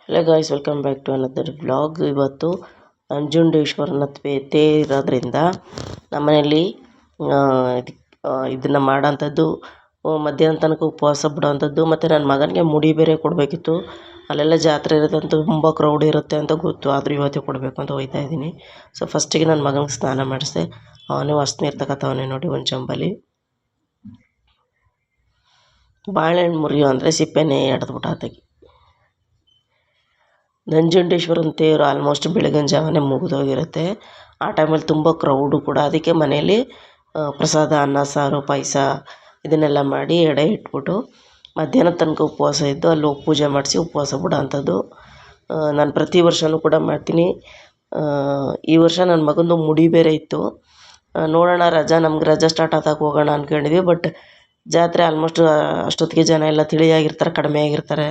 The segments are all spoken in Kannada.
Hello guys, welcome back to another vlog. ಇವತ್ತು ನಂಜುಂಡೇಶ್ವರನ ತೇರು ಇರೋದ್ರಿಂದ ನಮ್ಮನೆಯಲ್ಲಿ ಇದನ್ನು ಮಾಡೋಂಥದ್ದು, ಮಧ್ಯಾಹ್ನ ತನಕ ಉಪವಾಸ ಬಿಡೋವಂಥದ್ದು. ಮತ್ತು ನನ್ನ ಮಗನಿಗೆ ಮುಡಿ ಬೇರೆ ಕೊಡಬೇಕಿತ್ತು. ಅಲ್ಲೆಲ್ಲ ಜಾತ್ರೆ ಇರೋದಂತ ತುಂಬ ಕ್ರೌಡ್ ಇರುತ್ತೆ ಅಂತ ಗೊತ್ತು, ಆದರೂ ಇವತ್ತೇ ಕೊಡಬೇಕು ಅಂತ ಹೋಗ್ತಾ ಇದ್ದೀನಿ. ಸೊ ಫಸ್ಟಿಗೆ ನನ್ನ ಮಗನಿಗೆ ಸ್ನಾನ ಮಾಡಿಸಿದೆ. ಅವನೇ ಹೊಸ ತಗೋತವನೇ ನೋಡಿ ಒಂದು ಚಂಬಲಿ. ಬಾಳೆಹಣ್ಣು ಮುರಿಯೋ ಅಂದರೆ ಸಿಪ್ಪೆನೇ ಎಡೆದ್ಬಿಟ್ಟು ಆತಗೆ. ನಂಜುಂಡೇಶ್ವರನ ತೇರು ಆಲ್ಮೋಸ್ಟ್ ಬೆಳಗಿನ ಜಾವನೇ ಮುಗಿದೋಗಿರುತ್ತೆ. ಆ ಟೈಮಲ್ಲಿ ತುಂಬ ಕ್ರೌಡು ಕೂಡ. ಅದಕ್ಕೆ ಮನೇಲಿ ಪ್ರಸಾದ, ಅನ್ನ ಸಾರು, ಪಾಯಸ ಇದನ್ನೆಲ್ಲ ಮಾಡಿ ಎಡೆ ಇಟ್ಬಿಟ್ಟು ಮಧ್ಯಾಹ್ನದ ತನಕ ಉಪವಾಸ ಇದ್ದು ಅಲ್ಲಿ ಹೋಗಿ ಪೂಜೆ ಮಾಡಿಸಿ ಉಪವಾಸ ಬಿಡೋ ಅಂಥದ್ದು ನಾನು ಪ್ರತಿ ವರ್ಷವೂ ಕೂಡ ಮಾಡ್ತೀನಿ. ಈ ವರ್ಷ ನನ್ನ ಮಗಂದು ಮುಡಿ ಬೇರೆ ಇತ್ತು. ನೋಡೋಣ, ನಮ್ಗೆ ರಜಾ ಸ್ಟಾರ್ಟ್ ಆದಾಗ ಹೋಗೋಣ ಅಂದ್ಕೊಂಡಿದ್ವಿ. ಬಟ್ ಜಾತ್ರೆ ಆಲ್ಮೋಸ್ಟ್ ಅಷ್ಟೊತ್ತಿಗೆ ಜನ ಎಲ್ಲ ತಿಳಿಯಾಗಿರ್ತಾರೆ, ಕಡಿಮೆ ಆಗಿರ್ತಾರೆ.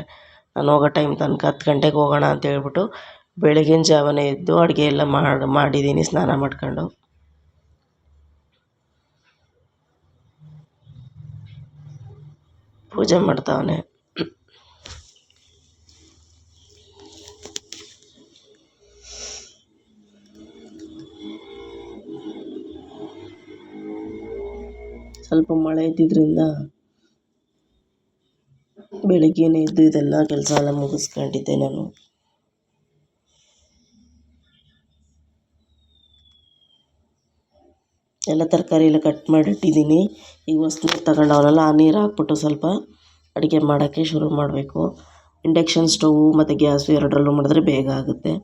ನಾನು ಹೋಗೋ ಟೈಮ್ ತನಕ 10 ಗಂಟೆಗೆ ಹೋಗೋಣ ಅಂತ ಹೇಳ್ಬಿಟ್ಟು ಬೆಳಗಿನ ಜಾವನೇ ಎದ್ದು ಅಡುಗೆ ಎಲ್ಲ ಮಾಡಿದ್ದೀನಿ, ಸ್ನಾನ ಮಾಡ್ಕೊಂಡು. ಪೂಜೆ ಮಾಡ್ತಾವನೆ. ಸ್ವಲ್ಪ ಮಳೆ ಇದ್ದಿದ್ದರಿಂದ ಬೆಳಿಗ್ಗೆನೇ ಎದ್ದು ಇದೆಲ್ಲ ಕೆಲಸ ಎಲ್ಲ ಮುಗಿಸ್ಕೊಂಡಿದ್ದೆ ನಾನು. ಎಲ್ಲ ತರಕಾರಿ ಎಲ್ಲ ಕಟ್ ಮಾಡಿಟ್ಟಿದ್ದೀನಿ. ಈಗ ಹೊಸ ನೀರು ತಗೊಂಡವನಲ್ಲ, ಆ ನೀರು ಹಾಕ್ಬಿಟ್ಟು ಸ್ವಲ್ಪ ಅಡುಗೆ ಮಾಡೋಕ್ಕೆ ಶುರು ಮಾಡಬೇಕು. ಇಂಡಕ್ಷನ್ ಸ್ಟವ್ ಮತ್ತು ಗ್ಯಾಸು ಎರಡರಲ್ಲೂ ಮಾಡಿದ್ರೆ ಬೇಗ ಆಗುತ್ತೆ.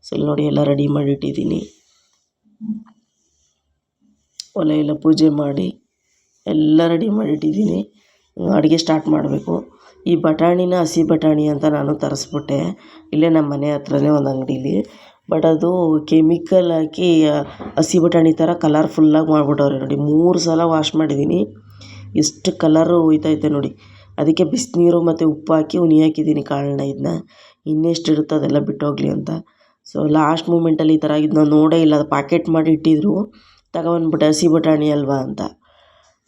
ಸೊ ಇಲ್ಲಿ ನೋಡಿ, ಎಲ್ಲ ರೆಡಿ ಮಾಡಿಟ್ಟಿದ್ದೀನಿ. ಒಲೆ ಎಲ್ಲ ಪೂಜೆ ಮಾಡಿ ಎಲ್ಲ ರೆಡಿ ಮಾಡಿಟ್ಟಿದ್ದೀನಿ. ಅಡುಗೆ ಸ್ಟಾರ್ಟ್ ಮಾಡಬೇಕು. ಈ ಬಟಾಣಿನ ಹಸಿ ಬಟಾಣಿ ಅಂತ ನಾನು ತರಿಸ್ಬಿಟ್ಟೆ ಇಲ್ಲೇ ನಮ್ಮ ಮನೆ ಹತ್ರನೇ ಒಂದು ಅಂಗಡೀಲಿ. ಬಟ್ ಅದು ಕೆಮಿಕಲ್ ಹಾಕಿ ಹಸಿ ಬಟಾಣಿ ಥರ ಕಲರ್ಫುಲ್ಲಾಗಿ ಮಾಡಿಬಿಟ್ಟವ್ರೆ ನೋಡಿ. 3 ಸಲ ವಾಶ್ ಮಾಡಿದ್ದೀನಿ, ಎಷ್ಟು ಕಲರು ಹೋಯ್ತೈತೆ ನೋಡಿ. ಅದಕ್ಕೆ ಬಿಸಿನೀರು ಮತ್ತು ಉಪ್ಪು ಹಾಕಿ ಹಾಕಿದ್ದೀನಿ ಕಾಳನ್ನ. ಇದನ್ನ ಇನ್ನೆಷ್ಟು ಇರುತ್ತೋ ಅದೆಲ್ಲ ಬಿಟ್ಟೋಗಲಿ ಅಂತ. ಸೊ ಲಾಸ್ಟ್ ಮೂಮೆಂಟಲ್ಲಿ ಈ ಥರ ಆಗಿದ್ದು ನಾವು ನೋಡೇ ಇಲ್ಲ. ಅದು ಪ್ಯಾಕೆಟ್ ಮಾಡಿ ಇಟ್ಟಿದ್ರು, ತಗೊಬಂದ್ಬಿಟ್ಟೆ ಹಸಿ ಬಟಾಣಿ ಅಲ್ವಾ ಅಂತ.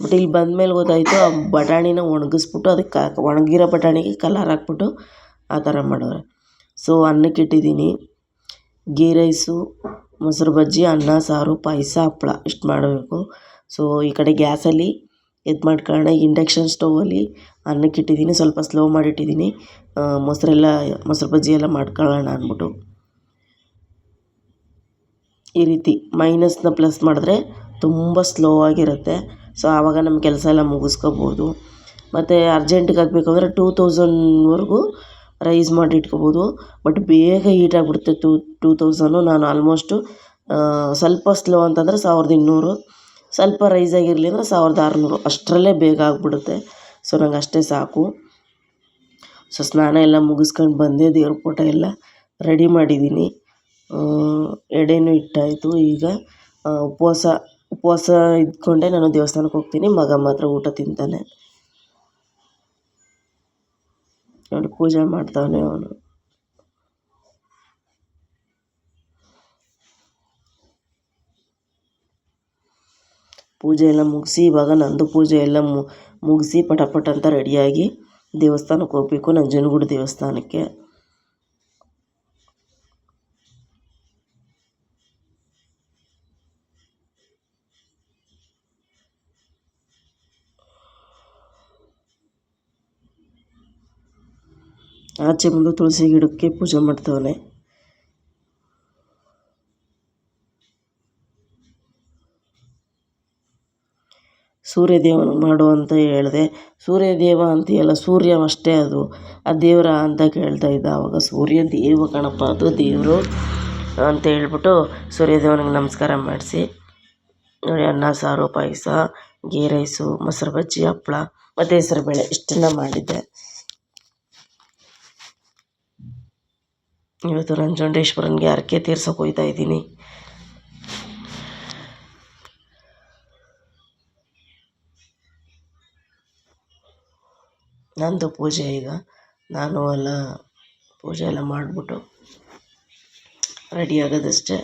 ಬಟ್ ಇಲ್ಲಿ ಬಂದಮೇಲೆ ಗೊತ್ತಾಯಿತು, ಆ ಬಟಾಣಿನ ಒಣಗಿಸ್ಬಿಟ್ಟು ಅದಕ್ಕೆ ಒಣಗಿರೋ ಬಟಾಣಿಗೆ ಕಲರ್ ಹಾಕ್ಬಿಟ್ಟು ಆ ಥರ ಮಾಡೋರೆ. ಸೊ ಅನ್ನಕ್ಕೆ ಇಟ್ಟಿದ್ದೀನಿ. ಗೀ ರೈಸು, ಮೊಸರು ಬಜ್ಜಿ, ಅನ್ನ ಸಾರು, ಪಾಯಸ, ಹಪ್ಪಳ ಇಷ್ಟು ಮಾಡಬೇಕು. ಸೊ ಈ ಕಡೆ ಗ್ಯಾಸಲ್ಲಿ ಮಾಡ್ಕೊಳ್ಳೋಣ. ಇಂಡಕ್ಷನ್ ಸ್ಟೌವಲ್ಲಿ ಅನ್ನಕ್ಕೆ ಇಟ್ಟಿದ್ದೀನಿ, ಸ್ವಲ್ಪ ಸ್ಲೋ ಮಾಡಿಟ್ಟಿದ್ದೀನಿ. ಮೊಸರು ಬಜ್ಜಿ ಎಲ್ಲ ಮಾಡ್ಕೊಳ್ಳೋಣ ಅಂದ್ಬಿಟ್ಟು. ಈ ರೀತಿ ಮೈನಸ್ನ ಪ್ಲಸ್ ಮಾಡಿದ್ರೆ ತುಂಬ ಸ್ಲೋ ಆಗಿರುತ್ತೆ. ಸೊ ಆವಾಗ ನಮ್ಮ ಕೆಲಸ ಎಲ್ಲ ಮುಗಿಸ್ಕೋಬೋದು. ಮತ್ತು ಅರ್ಜೆಂಟಿಗೆ ಆಗಬೇಕು ಅಂದರೆ 2000ವರೆಗೂ ರೈಸ್ ಮಾಡಿ ಇಟ್ಕೋಬೋದು. ಬಟ್ ಬೇಗ ಹೀಟಾಗಿಬಿಡುತ್ತೆ 2000. ನಾನು ಆಲ್ಮೋಸ್ಟು ಸ್ವಲ್ಪ ಸ್ಲೋ ಅಂತಂದರೆ 1200, ಸ್ವಲ್ಪ ರೈಸ್ ಆಗಿರಲಿ ಅಂದರೆ 1600, ಅಷ್ಟರಲ್ಲೇ ಬೇಗ ಆಗಿಬಿಡುತ್ತೆ. ಸೊ ನಂಗೆ ಅಷ್ಟೇ ಸಾಕು. ಸೊ ಸ್ನಾನ ಎಲ್ಲ ಮುಗಿಸ್ಕೊಂಡು ಬಂದೆ, ದೇವ್ರ ಫೋಟೋ ಎಲ್ಲ ರೆಡಿ ಮಾಡಿದ್ದೀನಿ. ಎಡೆನೂ ಇಟ್ಟಾಯಿತು. ಈಗ ಉಪವಾಸ ಇದ್ಕೊಂಡೆ ನಾನು ದೇವಸ್ಥಾನಕ್ಕೆ ಹೋಗ್ತೀನಿ. ಮಗ ಮಾತ್ರ ಊಟ ತಿಂತಾನೆ ನೋಡಿ. ಪೂಜೆ ಮಾಡ್ತಾವನೆ ಅವನು. ಪೂಜೆ ಎಲ್ಲ ಮುಗಿಸಿ ಇವಾಗ ನಂದು ಪೂಜೆ ಎಲ್ಲ ಮುಗಿಸಿ ಪಟ ಅಂತ ರೆಡಿಯಾಗಿ ದೇವಸ್ಥಾನಕ್ಕೆ ಹೋಗಬೇಕು, ನಂಜನಗೂಡು ದೇವಸ್ಥಾನಕ್ಕೆ. ಆಚೆ ಮುಂದೆ ತುಳಸಿ ಗಿಡಕ್ಕೆ ಪೂಜೆ ಮಾಡ್ತಾವನೆ. ಸೂರ್ಯದೇವನಿಗೆ ಮಾಡು ಅಂತ ಹೇಳಿದೆ. ಸೂರ್ಯದೇವ ಅಂತೀಯಲ್ಲ, ಸೂರ್ಯ ಅಷ್ಟೇ ಅದು, ಆ ದೇವರ ಅಂತ ಕೇಳ್ತಾ ಇದ್ದ. ಆವಾಗ ಸೂರ್ಯ ದೇವ ಕಣಪ್ಪ, ಅದು ದೇವರು ಅಂತ ಹೇಳ್ಬಿಟ್ಟು ಸೂರ್ಯದೇವನಿಗೆ ನಮಸ್ಕಾರ ಮಾಡಿಸಿ ನೋಡಿ, ಅನ್ನ ಸಾರು, ಪಾಯಸ, ಗೀ ರೈಸು, ಮೊಸರು ಬಜ್ಜಿ, ಹಪ್ಪಳ ಮತ್ತು ಹೆಸರುಬೇಳೆ ಇಷ್ಟನ್ನು ಮಾಡಿದ್ದೆ. ಇವತ್ತು ನಂಜುಂಡೇಶ್ವರನಿಗೆ ಹರಕೆ ತೀರ್ಸೋಕೆ ಹೋಗ್ತಾ ಇದ್ದೀನಿ. ನಂದು ಪೂಜೆ ಈಗ ನಾನು ಎಲ್ಲ ಪೂಜೆ ಎಲ್ಲ ಮಾಡಿಬಿಟ್ಟು ರೆಡಿ ಆಗೋದಷ್ಟೇ.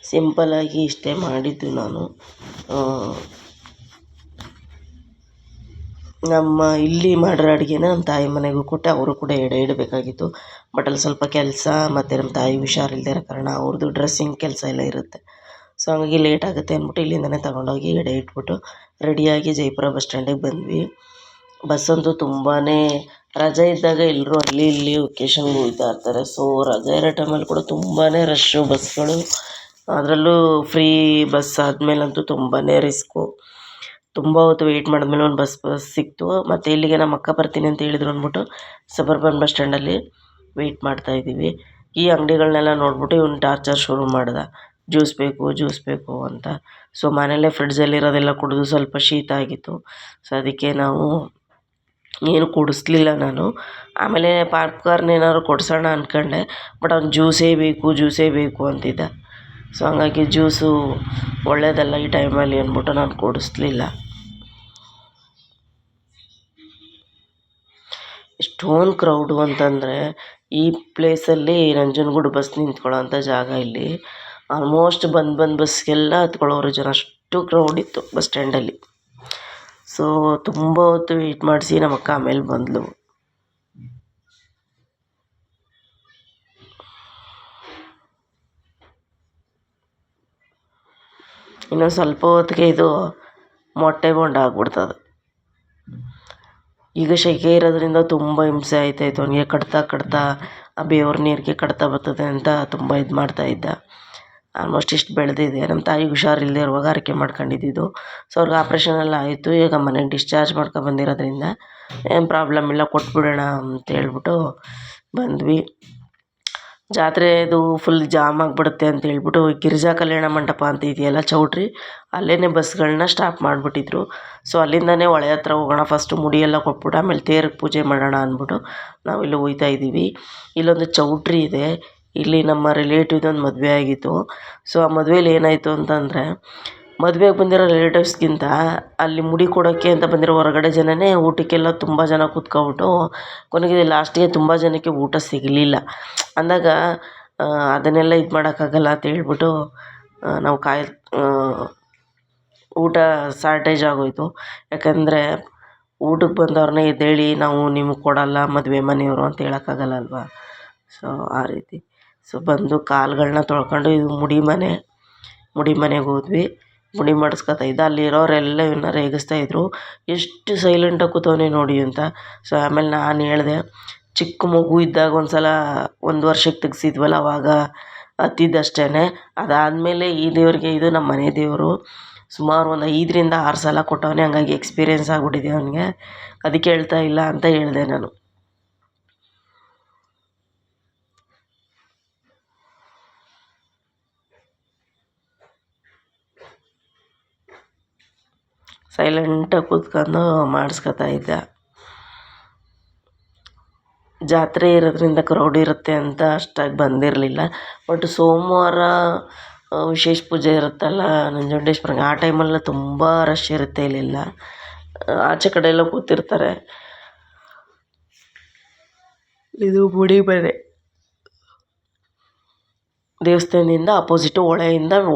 ಸಿಂಪಲ್ಲಾಗಿ ಇಷ್ಟೇ ಮಾಡಿದ್ದು ನಾನು. ನಮ್ಮ ಇಲ್ಲಿ ಮಾಡಿರೋ ಅಡುಗೆನ ನಮ್ಮ ತಾಯಿ ಮನೆಗೂ ಕೊಟ್ಟೆ, ಅವರು ಕೂಡ ಎಡೆ ಇಡಬೇಕಾಗಿತ್ತು. ಬಟ್ ಅಲ್ಲಿ ಸ್ವಲ್ಪ ಕೆಲಸ ಮತ್ತು ನಮ್ಮ ತಾಯಿ ಹುಷಾರಿಲ್ಲದೆ ಇರೋ ಕಾರಣ ಅವ್ರದ್ದು ಡ್ರೆಸ್ಸಿಂಗ್ ಕೆಲಸ ಎಲ್ಲ ಇರುತ್ತೆ. ಸೊ ಹಾಗಾಗಿ ಲೇಟ್ ಆಗುತ್ತೆ ಅಂದ್ಬಿಟ್ಟು ಇಲ್ಲಿಂದನೇ ತಗೊಂಡೋಗಿ ಎಡೆ ಇಟ್ಬಿಟ್ಟು ರೆಡಿಯಾಗಿ ಜಯಪುರ ಬಸ್ ಸ್ಟ್ಯಾಂಡಿಗೆ ಬಂದ್ವಿ. ಬಸ್ಸಂತೂ ತುಂಬಾ ರಜೆ ಇದ್ದಾಗ ಎಲ್ಲರೂ ಅಲ್ಲಿ ಇಲ್ಲಿ ಒಕೇಶನ್ಗೆ ಹೋಗ್ತಾ ಇರ್ತಾರೆ. ಸೊ ರಜೆ ಇರೋ ಟೈಮಲ್ಲಿ ಕೂಡ ತುಂಬಾ ರಶ್ಶು ಬಸ್ಗಳು. ಅದರಲ್ಲೂ ಫ್ರೀ ಬಸ್ ಆದಮೇಲಂತೂ ತುಂಬಾ ರಿಸ್ಕು. ತುಂಬ ಹೊತ್ತು ವೆಯ್ಟ್ ಮಾಡಿದ್ಮೇಲೆ ಒಂದು ಬಸ್ ಸಿಕ್ತು. ಮತ್ತು ಇಲ್ಲಿಗೆ ನಮ್ಮ ಅಕ್ಕ ಬರ್ತೀನಿ ಅಂತ ಹೇಳಿದ್ರು ಅಂದ್ಬಿಟ್ಟು ಸಬರ್ಬನ್ ಬಸ್ ಸ್ಟ್ಯಾಂಡಲ್ಲಿ ವೆಯ್ಟ್ ಮಾಡ್ತಾಯಿದ್ದೀವಿ. ಈ ಅಂಗಡಿಗಳನ್ನೆಲ್ಲ ನೋಡ್ಬಿಟ್ಟು ಇವ್ನು ಟಾರ್ಚರ್ ಶುರು ಮಾಡ್ದ, ಜ್ಯೂಸ್ ಬೇಕು ಅಂತ. ಸೊ ಮನೆಯಲ್ಲೇ ಫ್ರಿಡ್ಜಲ್ಲಿರೋದೆಲ್ಲ ಕುಡಿದು ಸ್ವಲ್ಪ ಶೀತ ಆಗಿತ್ತು. ಸೊ ಅದಕ್ಕೆ ನಾವು ಏನು ಕುಡಿಸ್ಲಿಲ್ಲ ನಾನು. ಆಮೇಲೆ ಪಾಪ್ಕಾರ್ನ್ ಏನಾದ್ರು ಕೊಡಿಸೋಣ ಅಂದ್ಕೊಂಡೆ, ಬಟ್ ಅವ್ನು ಜ್ಯೂಸೇ ಬೇಕು ಅಂತಿದ್ದ. ಸೊ ಹಂಗಾಗಿ ಜ್ಯೂಸು ಒಳ್ಳೆಯದಲ್ಲ ಈ ಟೈಮಲ್ಲಿ ಅಂದ್ಬಿಟ್ಟು ನಾನು ಕೊಡಿಸ್ಲಿಲ್ಲ. ಎಷ್ಟೊಂದು ಕ್ರೌಡು ಅಂತಂದರೆ ಈ ಪ್ಲೇಸಲ್ಲಿ ನಂಜನಗೂಡು ಬಸ್ ನಿಂತ್ಕೊಳ್ಳೋ ಅಂಥ ಜಾಗ ಇಲ್ಲಿ. ಆಲ್ಮೋಸ್ಟ್ ಬಂದು ಬಸ್ಗೆಲ್ಲ ಹತ್ಕೊಳ್ಳೋರು ಜನ, ಅಷ್ಟು ಕ್ರೌಡ್ ಇತ್ತು ಬಸ್ ಸ್ಟ್ಯಾಂಡಲ್ಲಿ. ಸೊ ತುಂಬ ಹೊತ್ತು ವೆಯ್ಟ್ ಮಾಡಿಸಿ ನಮ್ಮ ಅಕ್ಕ ಆಮೇಲೆ ಬಂದಳು. ಇನ್ನೊಂದು ಸ್ವಲ್ಪ ಹೊತ್ತಿಗೆ ಇದು ಮೊಟ್ಟೆ ಬೋಂಡ ಆಗ್ಬಿಡ್ತದೆ. ಈಗ ಸೆಕೆ ಇರೋದ್ರಿಂದ ತುಂಬ ಹಿಂಸೆ ಆಯ್ತಾಯಿತ್ತು ಅವನಿಗೆ. ಕಟ್ತಾ ಆ ಬೇವ್ರ ನೀರಿಗೆ ಕಟ್ತಾ ಬರ್ತದೆ ಅಂತ ತುಂಬ ಇದು ಮಾಡ್ತಾಯಿದ್ದ. ಆಲ್ಮೋಸ್ಟ್ ಇಷ್ಟು ಬೆಳೆದಿದೆ. ನಮ್ಮ ತಾಯಿಗೆ ಹುಷಾರಿಲ್ಲದೆ ಇರುವಾಗ ಆರೈಕೆ ಮಾಡ್ಕೊಂಡಿದ್ದು. ಸೊ ಅವ್ರಿಗೆ ಆಪ್ರೇಷನ್ ಎಲ್ಲ ಆಯಿತು. ಈಗ ಮನೆಗೆ ಡಿಸ್ಚಾರ್ಜ್ ಬಂದಿರೋದ್ರಿಂದ ಏನು ಪ್ರಾಬ್ಲಮ್ ಇಲ್ಲ, ಕೊಟ್ಬಿಡೋಣ ಅಂತ ಹೇಳ್ಬಿಟ್ಟು ಬಂದ್ವಿ. ಜಾತ್ರೆದು ಫುಲ್ ಜಾಮ್ ಆಗಿಬಿಡುತ್ತೆ ಅಂತ ಹೇಳ್ಬಿಟ್ಟು ಗಿರಿಜಾ ಕಲ್ಯಾಣ ಮಂಟಪ ಅಂತ ಇದೆಯಲ್ಲ ಚೌಟ್ರಿ, ಅಲ್ಲೇ ಬಸ್ಗಳನ್ನ ಸ್ಟಾಪ್ ಮಾಡಿಬಿಟ್ಟಿದ್ರು. ಸೊ ಅಲ್ಲಿಂದನೇ ಹೊಳೆ ಹತ್ರ ಹೋಗೋಣ, ಫಸ್ಟು ಮುಡಿಯೆಲ್ಲ ಕೊಟ್ಬಿಟ್ಟು ಆಮೇಲೆ ತೇರಿಗೆ ಪೂಜೆ ಮಾಡೋಣ ಅಂದ್ಬಿಟ್ಟು ನಾವಿಲ್ಲಿ ಹೋಗ್ತಾ ಇದ್ದೀವಿ. ಇಲ್ಲೊಂದು ಚೌಟ್ರಿ ಇದೆ. ಇಲ್ಲಿ ನಮ್ಮ ರಿಲೇಟಿವ್ದೊಂದು ಮದುವೆ ಆಗಿತ್ತು. ಸೊ ಆ ಮದುವೆಲಿ ಏನಾಯಿತು ಅಂತಂದರೆ, ಮದುವೆಗೆ ಬಂದಿರೋ ರಿಲೇಟಿವ್ಸ್ಗಿಂತ ಅಲ್ಲಿ ಮುಡಿ ಕೊಡೋಕ್ಕೆ ಅಂತ ಬಂದಿರೋ ಹೊರಗಡೆ ಜನನೇ ಊಟಕ್ಕೆಲ್ಲ ತುಂಬ ಜನ ಕೂತ್ಕೊಬಿಟ್ಟು ಕೊನೆಗೆ ಲಾಸ್ಟಿಗೆ ತುಂಬ ಜನಕ್ಕೆ ಊಟ ಸಿಗಲಿಲ್ಲ. ಅಂದಾಗ ಅದನ್ನೆಲ್ಲ ಇದು ಮಾಡೋಕ್ಕಾಗಲ್ಲ ಅಂತ ಹೇಳ್ಬಿಟ್ಟು ನಾವು ಊಟ ಶಾರ್ಟೇಜ್ ಆಗೋಯಿತು. ಯಾಕಂದರೆ ಊಟಕ್ಕೆ ಬಂದವ್ರನ್ನ ಎದ್ದೇಳಿ ನಾವು ನಿಮಗೆ ಕೊಡಲ್ಲ ಮದುವೆ ಮನೆಯವರು ಅಂತ ಹೇಳೋಕ್ಕಾಗಲ್ಲ ಅಲ್ವಾ. ಸೊ ಆ ರೀತಿ. ಸೊ ಬಂದು ಕಾಲುಗಳನ್ನ ತೊಳ್ಕೊಂಡು ಇದು ಮುಡಿ ಮನೆಗೆ ಹೋದ್ವಿ. ಮುಡಿ ಮಾಡಿಸ್ಕೊತಾ ಇದ್ದ. ಅಲ್ಲಿರೋರೆಲ್ಲ ಇವನ್ನ ರೇಗಿಸ್ತಾಯಿದ್ರು, ಎಷ್ಟು ಸೈಲೆಂಟಾಗಿ ಕೂತವನೇ ನೋಡಿ ಅಂತ. ಸೊ ಆಮೇಲೆ ನಾನು ಹೇಳಿದೆ, ಚಿಕ್ಕ ಮಗು ಇದ್ದಾಗ ಒಂದು ಸಲ 1 ವರ್ಷಕ್ಕೆ ತೆಗ್ಸಿದ್ವಲ್ಲ ಅವಾಗ ಹತ್ತಿದ್ದಷ್ಟೇ. ಅದಾದಮೇಲೆ ಈ ದೇವ್ರಿಗೆ, ಇದು ನಮ್ಮ ಮನೆ ದೇವರು, ಸುಮಾರು ಒಂದು 5ರಿಂದ 6 ಸಲ ಕೊಟ್ಟವನೇ. ಹಂಗಾಗಿ ಎಕ್ಸ್ಪೀರಿಯೆನ್ಸ್ ಆಗಿಬಿಟ್ಟಿದೆ ಅವನಿಗೆ. ಅದಕ್ಕೆ ಹೇಳ್ತಾ ಇಲ್ಲ ಅಂತ ಹೇಳಿದೆ ನಾನು. ಸೈಲೆಂಟಾಗಿ ಕೂತ್ಕೊಂಡು ಮಾಡಿಸ್ಕೊತಾ ಇದ್ದ. ಜಾತ್ರೆ ಇರೋದ್ರಿಂದ ಕ್ರೌಡ್ ಇರುತ್ತೆ ಅಂತ ಅಷ್ಟಾಗಿ ಬಂದಿರಲಿಲ್ಲ. ಬಟ್ ಸೋಮವಾರ ವಿಶೇಷ ಪೂಜೆ ಇರುತ್ತಲ್ಲ ನಂಜುಂಡೇಶ್ವರಿಗೆ, ಆ ಟೈಮಲ್ಲ ತುಂಬ ರಶ್ ಇರುತ್ತೆ ಇಲ್ಲೆಲ್ಲ. ಆಚೆ ಕಡೆ ಎಲ್ಲ ಕೂತಿರ್ತಾರೆ. ಇದು ಮುಡಿ ಮನೆ ದೇವಸ್ಥಾನದಿಂದ ಅಪೋಸಿಟು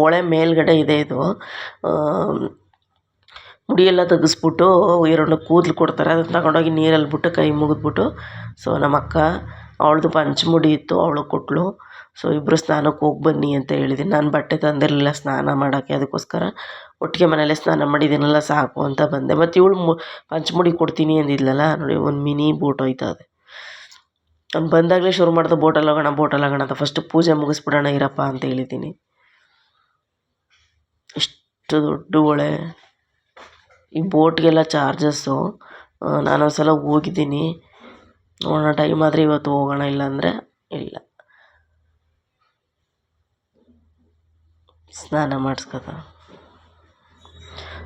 ಹೊಳೆ ಮೇಲ್ಗಡೆ ಇದೆ ಇದು. ಮುಡಿಯೆಲ್ಲ ತೆಗೆಸ್ಬಿಟ್ಟು 2 ಕೂದಲು ಕೊಡ್ತಾರೆ, ಅದನ್ನು ತಗೊಂಡೋಗಿ ನೀರಲ್ಲಿ ಬಿಟ್ಟು ಕೈ ಮುಗಿದ್ಬಿಟ್ಟು, ಸೊ ನಮ್ಮ ಅಕ್ಕ ಅವಳದು ಪಂಚಮುಡಿ ಇತ್ತು, ಅವಳು ಕೊಟ್ಟಳು. ಸೊ ಇಬ್ಬರು ಸ್ನಾನಕ್ಕೆ ಹೋಗಿ ಬನ್ನಿ ಅಂತ ಹೇಳಿದ್ದೀನಿ. ನಾನು ಬಟ್ಟೆ ತಂದಿರಲಿಲ್ಲ ಸ್ನಾನ ಮಾಡೋಕ್ಕೆ, ಅದಕ್ಕೋಸ್ಕರ ಒಟ್ಟಿಗೆ ಮನೇಲೆ ಸ್ನಾನ ಮಾಡಿದ್ದೀನಲ್ಲ ಸಾಕು ಅಂತ ಬಂದೆ. ಮತ್ತು ಇವಳು ಪಂಚಮುಡಿ ಕೊಡ್ತೀನಿ ಅಂದಿದ್ಲಲ್ಲ, ನೋಡಿ ಒಂದು ಮಿನಿ ಬೋಟ್ ಹೋಯ್ತದೆ. ಅವ್ನು ಬಂದಾಗಲೇ ಶುರು ಮಾಡ್ದೆ ಬೋಟಲ್ಲಿ ಹೋಗೋಣ ಅಂತ. ಫಸ್ಟು ಪೂಜೆ ಮುಗಿಸ್ಬಿಡೋಣ ಇರಪ್ಪ ಅಂತ ಹೇಳಿದ್ದೀನಿ. ಎಷ್ಟು ದೊಡ್ಡ ಹೊಳೆ. ಈ ಬೋಟ್ಗೆಲ್ಲ ಚಾರ್ಜಸ್ಸು. ನಾನೊಂದು ಸಲ ಹೋಗಿದ್ದೀನಿ, ನೋಡೋಣ ಟೈಮ್ ಆದರೆ ಇವತ್ತು ಹೋಗೋಣ, ಇಲ್ಲಾಂದರೆ ಇಲ್ಲ. ಸ್ನಾನ ಮಾಡಿಸ್ಕೊತ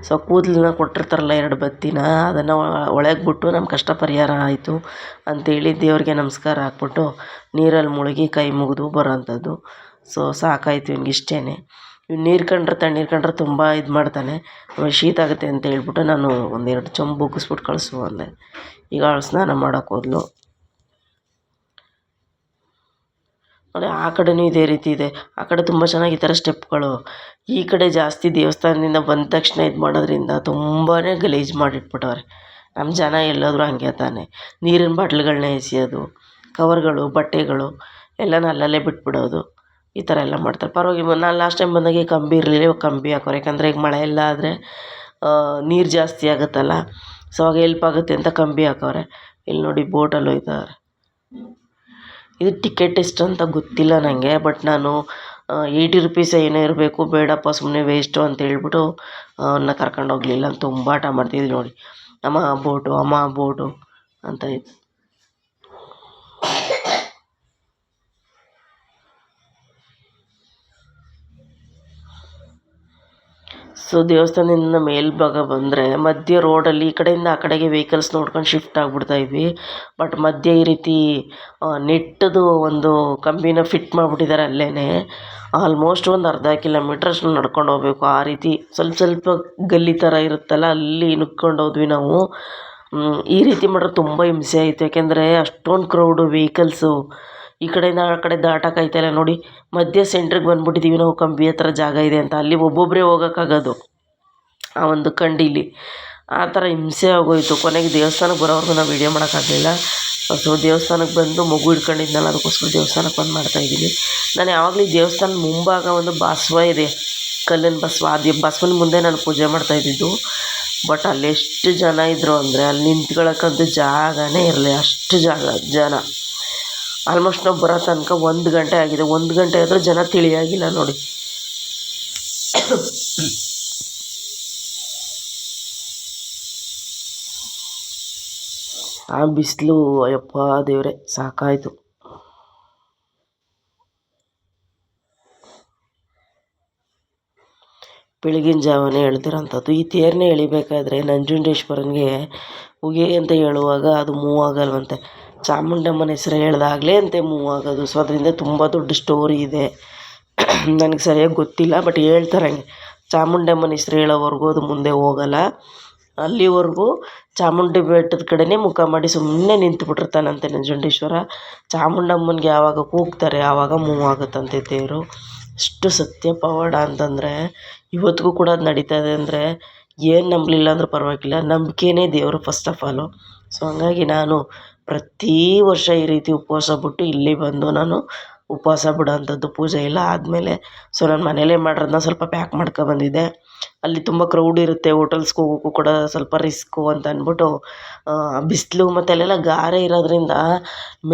ಸೊ ಕೂದಲನ್ನ ಕೊಟ್ಟಿರ್ತಾರಲ್ಲ 2 ಬತ್ತಿನ, ಅದನ್ನು ಒಳಗೆ ಬಿಟ್ಟು ನಮ್ಮ ಕಷ್ಟ ಪರಿಹಾರ ಆಯಿತು ಅಂಥೇಳಿ ದೇವ್ರಿಗೆ ನಮಸ್ಕಾರ ಹಾಕ್ಬಿಟ್ಟು ನೀರಲ್ಲಿ ಮುಳುಗಿ ಕೈ ಮುಗಿದು ಬರೋವಂಥದ್ದು. ಸೊ ಸಾಕಾಯಿತು ಇವ್ನಿಗೆ ಇಷ್ಟೇ. ಇವ್ನು ನೀರು ಕಂಡ್ರೆ ತುಂಬ ಇದು ಮಾಡ್ತಾನೆ. ಶೀತ ಆಗುತ್ತೆ ಅಂತ ಹೇಳ್ಬಿಟ್ಟು ನಾನು 1-2 ಚೊಂಬು ಉಗಿಸ್ಬಿಟ್ಟು ಕಳಿಸು ಅಂದೆ. ಈಗ ಅವಳು ಸ್ನಾನ ಮಾಡೋಕ್ಕೆ ಹೋದ್ಲು. ನೋಡಿ ಆ ಕಡೆನೂ ಇದೇ ರೀತಿ ಇದೆ. ಆ ಕಡೆ ತುಂಬ ಚೆನ್ನಾಗಿ ಈ ಥರ ಸ್ಟೆಪ್ಗಳು. ಈ ಕಡೆ ಜಾಸ್ತಿ ದೇವಸ್ಥಾನದಿಂದ ಬಂದ ತಕ್ಷಣ ಇದು ಮಾಡೋದ್ರಿಂದ ತುಂಬಾ ಗಲೀಜು ಮಾಡಿಟ್ಬಿಟ್ಟವ್ರೆ. ನಮ್ಮ ಜನ ಎಲ್ಲಾದರೂ ಹಂಗೆ ತಾನೆ, ನೀರಿನ ಬಾಟ್ಲುಗಳನ್ನ ಎಸೆಯೋದು, ಕವರ್ಗಳು, ಬಟ್ಟೆಗಳು ಎಲ್ಲನೂ ಅಲ್ಲಲ್ಲೇ ಬಿಟ್ಬಿಡೋದು, ಈ ಥರ ಎಲ್ಲ ಮಾಡ್ತಾರೆ. ಪರವಾಗಿಲ್ಲ, ನಾನು ಲಾಸ್ಟ್ ಟೈಮ್ ಬಂದಾಗ ಕಂಬಿ ಇರಲಿಲ್ಲ, ಕಂಬಿ ಹಾಕೋರು. ಯಾಕಂದರೆ ಈಗ ಮಳೆ ಎಲ್ಲ ಆದರೆ ನೀರು ಜಾಸ್ತಿ ಆಗುತ್ತಲ್ಲ, ಸೊ ಅವಾಗ ಹೆಲ್ಪ್ ಆಗುತ್ತೆ ಅಂತ ಕಂಬಿ ಹಾಕವ್ರೆ. ಇಲ್ಲಿ ನೋಡಿ ಬೋಟಲ್ಲಿ ಹೋಯ್ತವ್ರೆ. ಇದು ಟಿಕೆಟ್ ಎಷ್ಟು ಅಂತ ಗೊತ್ತಿಲ್ಲ ನನಗೆ, ಬಟ್ ನಾನು 80 ರುಪೀಸ್ ಏನೋ ಇರಬೇಕು, ಬೇಡಪ್ಪ ಸುಮ್ಮನೆ ವೇಸ್ಟು ಅಂತ ಹೇಳ್ಬಿಟ್ಟು ಅವನ್ನ ಕರ್ಕೊಂಡು ಹೋಗಲಿಲ್ಲ. ತುಂಬ ಆಟ ಮಾಡ್ತಿದ್ವಿ ನೋಡಿ, ಅಮ್ಮ ಬೋಟು ಅಂತ ಇತ್ತು. ಸೊ ದೇವಸ್ಥಾನದಿಂದ ಮೇಲ್ಭಾಗ ಬಂದರೆ ಮಧ್ಯ ರೋಡಲ್ಲಿ ಈ ಕಡೆಯಿಂದ ಆ ಕಡೆಗೆ ವೆಹಿಕಲ್ಸ್ ನೋಡ್ಕೊಂಡು ಶಿಫ್ಟ್ ಆಗ್ಬಿಡ್ತಾಯಿದ್ವಿ. ಬಟ್ ಮಧ್ಯೆ ಈ ರೀತಿ ನೆಟ್ಟದು ಒಂದು ಕಂಬಿನ ಫಿಟ್ ಮಾಡಿಬಿಟ್ಟಿದ್ದಾರೆ ಅಲ್ಲೇ. ಆಲ್ಮೋಸ್ಟ್ ಒಂದು ಅರ್ಧ ಕಿಲೋಮೀಟ್ರಷ್ಟು ನಡ್ಕೊಂಡು ಹೋಗ್ಬೇಕು. ಆ ರೀತಿ ಸ್ವಲ್ಪ ಗಲ್ಲಿ ಥರ ಇರುತ್ತಲ್ಲ, ಅಲ್ಲಿ ನುಗ್ಕೊಂಡು ಹೋದ್ವಿ ನಾವು. ಈ ರೀತಿ ಮಾಡಿದ್ರೆ ತುಂಬ ಹಿಂಸೆ ಆಯಿತು. ಯಾಕೆಂದರೆ ಅಷ್ಟೊಂದು ಕ್ರೌಡು, ವೆಹಿಕಲ್ಸು ಈ ಕಡೆಯಿಂದ ಆ ಕಡೆ ದಾಟೋಕ್ಕಾಯ್ತಾಯಿಲ್ಲ ನೋಡಿ. ಮಧ್ಯ ಸೆಂಟ್ರಿಗೆ ಬಂದುಬಿಟ್ಟಿದ್ದೀವಿ ನಾವು, ಕಂಬಿ ಹತ್ರ ಜಾಗ ಇದೆ ಅಂತ. ಅಲ್ಲಿ ಒಬ್ಬೊಬ್ಬರೇ ಹೋಗೋಕ್ಕಾಗೋದು ಆ ಒಂದು ಕಂಡೀಲಿ. ಆ ಥರ ಹಿಂಸೆ ಆಗೋಯಿತು. ಕೊನೆಗೆ ದೇವಸ್ಥಾನಕ್ಕೆ ಬರೋವರೆಗೂ ನಾವು ವೀಡಿಯೋ ಮಾಡೋಕ್ಕಾಗಲಿಲ್ಲ. ಸೊ ದೇವಸ್ಥಾನಕ್ಕೆ ಬಂದು ಮಗು ಹಿಡ್ಕೊಂಡಿದ್ನಲ್ಲ, ಅದಕ್ಕೋಸ್ಕರ ದೇವಸ್ಥಾನಕ್ಕೆ ಬಂದು ಮಾಡ್ತಾಯಿದ್ದೀನಿ. ನಾನು ಯಾವಾಗಲೂ ದೇವಸ್ಥಾನದ ಮುಂಭಾಗ ಒಂದು ಬಸವ ಇದೆ, ಕಲ್ಲಿನ ಬಸವ. ಅದು ಬಸವನ ಮುಂದೆ ನಾನು ಪೂಜೆ ಮಾಡ್ತಾಯಿದ್ದಿದ್ದು. ಬಟ್ ಅಲ್ಲಿ ಎಷ್ಟು ಜನ ಇದ್ದರು ಅಂದರೆ ಅಲ್ಲಿ ನಿಂತ್ಕೊಳ್ಳೋಕ್ಕಂತೂ ಜಾಗನೇ ಇರಲಿ, ಅಷ್ಟು ಜನ. ಆಲ್ಮೋಸ್ಟ್ ನಾವು ಬರೋ ತನಕ 1 ಗಂಟೆ ಆಗಿದೆ. 1 ಗಂಟೆ ಆದರೂ ಜನ ತಿಳಿಯಾಗಿಲ್ಲ ನೋಡಿ. ಆ ಬಿಸಿಲು ಅಯ್ಯಪ್ಪ ದೇವ್ರೆ ಸಾಕಾಯಿತು. ಬೆಳಗಿನ ಜಾವನೇ ಎಳ್ದಿರೋಂಥದ್ದು. ಈ ತೇರನ್ನೇ ಎಳಿಬೇಕಾದ್ರೆ ನಂಜುಂಡೇಶ್ವರನಿಗೆ ಉಗೆ ಅಂತ ಹೇಳುವಾಗ ಅದು ಮೂವ್ ಆಗಲ್ವಂತೆ. ಚಾಮುಂಡಮ್ಮನ ಹೆಸರು ಹೇಳ್ದಾಗಲೇ ಅಂತೆ ಮೂವ್ ಆಗೋದು. ಸೊ ಅದರಿಂದ ತುಂಬ ದೊಡ್ಡ ಸ್ಟೋರಿ ಇದೆ. ನನಗೆ ಸರಿಯಾಗಿ ಗೊತ್ತಿಲ್ಲ, ಬಟ್ ಹೇಳ್ತಾರೆ ಹಂಗೆ. ಚಾಮುಂಡಮ್ಮನ ಹೆಸರು ಹೇಳೋವರೆಗೂ ಅದು ಮುಂದೆ ಹೋಗಲ್ಲ. ಅಲ್ಲಿವರೆಗೂ ಚಾಮುಂಡಿ ಬೆಟ್ಟದ ಕಡೆನೇ ಮುಖ ಮಾಡಿ ಸುಮ್ಮನೆ ನಿಂತುಬಿಟ್ಟಿರ್ತಾನಂತೆ ನಂಜುಂಡೇಶ್ವರ. ಚಾಮುಂಡಮ್ಮನಿಗೆ ಯಾವಾಗ ಕೂಗ್ತಾರೆ ಆವಾಗ ಮೂವ್ ಆಗುತ್ತಂತೆ ದೇವರು. ಅಷ್ಟು ಸತ್ಯ ಪವಾಡ ಅಂತಂದರೆ ಇವತ್ತಿಗೂ ಕೂಡ ಅದು ನಡೀತಾ ಇದೆ. ಅಂದರೆ ಏನು ನಂಬಲಿಲ್ಲ ಅಂದರೂ ಪರವಾಗಿಲ್ಲ, ನಂಬಿಕೆನೇ ದೇವರು ಫಸ್ಟ್ ಆಫ್ ಆಲು. ಸೊ ಹಂಗಾಗಿ ನಾನು ಪ್ರತಿ ವರ್ಷ ಈ ರೀತಿ ಉಪವಾಸ ಬಿಟ್ಟು ಇಲ್ಲಿ ಬಂದು ನಾನು ಉಪವಾಸ ಬಿಡೋಂಥದ್ದು. ಪೂಜೆ ಎಲ್ಲ ಆದಮೇಲೆ ಸೊ ನಾನು ಮನೇಲೇ ಮಾಡಿರೋದನ್ನ ಸ್ವಲ್ಪ ಪ್ಯಾಕ್ ಮಾಡ್ಕೊಬಂದಿದ್ದೆ. ಅಲ್ಲಿ ತುಂಬ ಕ್ರೌಡ್ ಇರುತ್ತೆ, ಹೋಟೆಲ್ಸ್ಗೆ ಹೋಗೋಕ್ಕೂ ಕೂಡ ಸ್ವಲ್ಪ ರಿಸ್ಕು ಅಂತ ಅಂದ್ಬಿಟ್ಟು ಬಿಸಿಲು ಮತ್ತು ಅಲ್ಲೆಲ್ಲ ಗಾರೆ ಇರೋದ್ರಿಂದ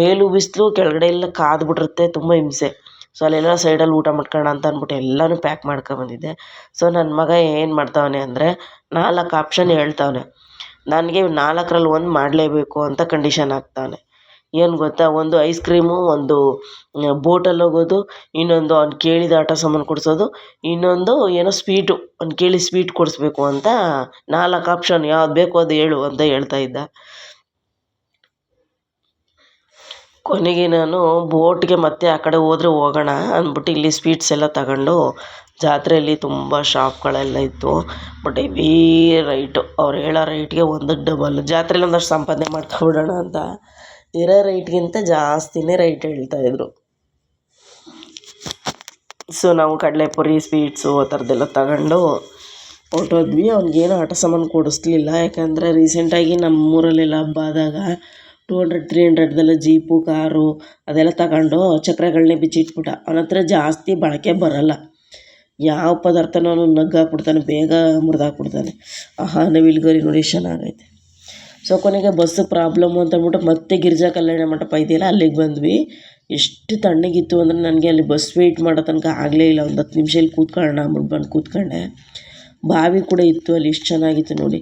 ಮೇಲೂ ಬಿಸಿಲು, ಕೆಳಗಡೆ ಎಲ್ಲ ಕಾದ್ಬಿಟ್ಟಿರುತ್ತೆ, ತುಂಬ ಹಿಂಸೆ. ಸೊ ಅಲ್ಲೆಲ್ಲ ಸೈಡಲ್ಲಿ ಊಟ ಮಾಡ್ಕೊಳ್ಳೋಣ ಅಂತ ಅಂದ್ಬಿಟ್ಟು ಎಲ್ಲನೂ ಪ್ಯಾಕ್ ಮಾಡ್ಕೊಬಂದಿದ್ದೆ. ಸೊ ನನ್ನ ಮಗ ಏನು ಮಾಡ್ತಾವನೆ ಅಂದರೆ 4 ಆಪ್ಷನ್ ಹೇಳ್ತಾವನೆ. ನನಗೆ 4ರಲ್ಲಿ 1 ಮಾಡಲೇಬೇಕು ಅಂತ ಕಂಡೀಷನ್ ಹಾಕ್ತಾವನೆ. ಏನು ಗೊತ್ತಾ, ಒಂದು ಐಸ್ ಕ್ರೀಮು, ಒಂದು ಬೋಟಲ್ಲಿ ಹೋಗೋದು, ಇನ್ನೊಂದು ಅವ್ನು ಕೇಳಿದ ಆಟ ಸಾಮಾನು ಕೊಡಿಸೋದು, ಇನ್ನೊಂದು ಏನೋ ಸ್ವೀಟು, ಅವ್ನು ಕೇಳಿ ಸ್ವೀಟ್ ಕೊಡಿಸ್ಬೇಕು ಅಂತ 4 ಆಪ್ಷನ್. ಯಾವ್ದು ಬೇಕು ಅದು ಹೇಳು ಅಂತ ಹೇಳ್ತಾಯಿದ್ದ. ಕೊನೆಗೆ ನಾನು ಬೋಟ್ಗೆ ಮತ್ತೆ ಆ ಕಡೆ ಹೋದರೆ ಹೋಗೋಣ ಅಂದ್ಬಿಟ್ಟು ಇಲ್ಲಿ ಸ್ವೀಟ್ಸ್ ಎಲ್ಲ ತಗೊಂಡು, ಜಾತ್ರೆಯಲ್ಲಿ ತುಂಬ ಶಾಪ್ಗಳೆಲ್ಲ ಇತ್ತು. ಬಟ್ ಹೆವೀ ರೈಟು, ಅವ್ರು ಹೇಳೋ ರೈಟ್ಗೆ 1ಕ್ಕೆ ಡಬಲ್. ಜಾತ್ರೆಯಲ್ಲಿ ಒಂದಷ್ಟು ಸಂಪಾದನೆ ಮಾಡ್ಕೊಬಿಡೋಣ ಅಂತ ಇರೋ ರೈಟ್ಗಿಂತ ಜಾಸ್ತಿನೇ ರೈಟ್ ಹೇಳ್ತಾಯಿದ್ರು. ಸೊ ನಾವು ಕಡಲೆಪುರಿ, ಸ್ವೀಟ್ಸು ಆ ಥರದ್ದೆಲ್ಲ ತಗೊಂಡು ಹೊರ್ಟೋದ್ವಿ. ಅವ್ನಿಗೇನು ಆಟ ಸಾಮಾನು ಕೊಡಿಸ್ಲಿಲ್ಲ, ಯಾಕಂದರೆ ರೀಸೆಂಟಾಗಿ ನಮ್ಮೂರಲ್ಲೆಲ್ಲ ಹಬ್ಬ ಆದಾಗ 200, 300ದೆಲ್ಲ ಜೀಪು, ಕಾರು ಅದೆಲ್ಲ ತಗೊಂಡು ಚಕ್ರಗಳನ್ನೇ ಬಿಚ್ಚಿಟ್ಬಿಟ್ಟ. ಅವನ ಹತ್ರ ಜಾಸ್ತಿ ಬಳಕೆ ಬರೋಲ್ಲ. ಯಾವ ಪದಾರ್ಥನೂ ಅವನು ನಗ್ಗಾಕ್ಬಿಡ್ತಾನೆ, ಬೇಗ ಮುರಿದಾಕ್ಬಿಡ್ತಾನೆ. ನವಿಲುಗರಿ ನೋಡಿ ಎಷ್ಟು ಚೆನ್ನಾಗೈತೆ. ಸೊ ಕೊನೆಗೆ ಬಸ್ಸು ಪ್ರಾಬ್ಲಮ್ಮು ಅಂತ ಅಂದ್ಬಿಟ್ಟು ಮತ್ತೆ ಗಿರಿಜಾ ಕಲ್ಯಾಣ ಮಂಟಪ ಇದೆಯಲ್ಲ ಅಲ್ಲಿಗೆ ಬಂದ್ವಿ. ಎಷ್ಟು ತಣ್ಣಗಿತ್ತು ಅಂದರೆ ನನಗೆ ಅಲ್ಲಿ ಬಸ್ ವೆಯ್ಟ್ ಮಾಡೋ ತನಕ ಆಗಲೇ ಇಲ್ಲ. ಒಂದು 10 ನಿಮಿಷ ಇಲ್ಲಿ ಕೂತ್ಕೊಳ್ಳೋಣ ಅಂದ್ಬಿಟ್ಟು ಬಂದು ಕೂತ್ಕೊಂಡೆ. ಬಾವಿ ಕೂಡ ಇತ್ತು ಅಲ್ಲಿ, ಎಷ್ಟು ಚೆನ್ನಾಗಿತ್ತು ನೋಡಿ.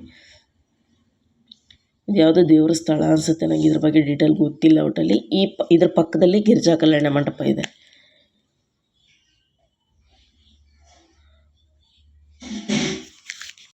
ಇದು ಯಾವುದೋ ದೇವ್ರ ಸ್ಥಳ ಅನಿಸುತ್ತೆ, ನನಗೆ ಇದ್ರ ಬಗ್ಗೆ ಡೀಟೇಲ್ ಗೊತ್ತಿಲ್ಲ. ಒಟ್ಟಲ್ಲಿ ಇದ್ರ ಪಕ್ಕದಲ್ಲಿ ಗಿರಿಜಾ ಕಲ್ಯಾಣ ಮಂಟಪ ಇದೆ.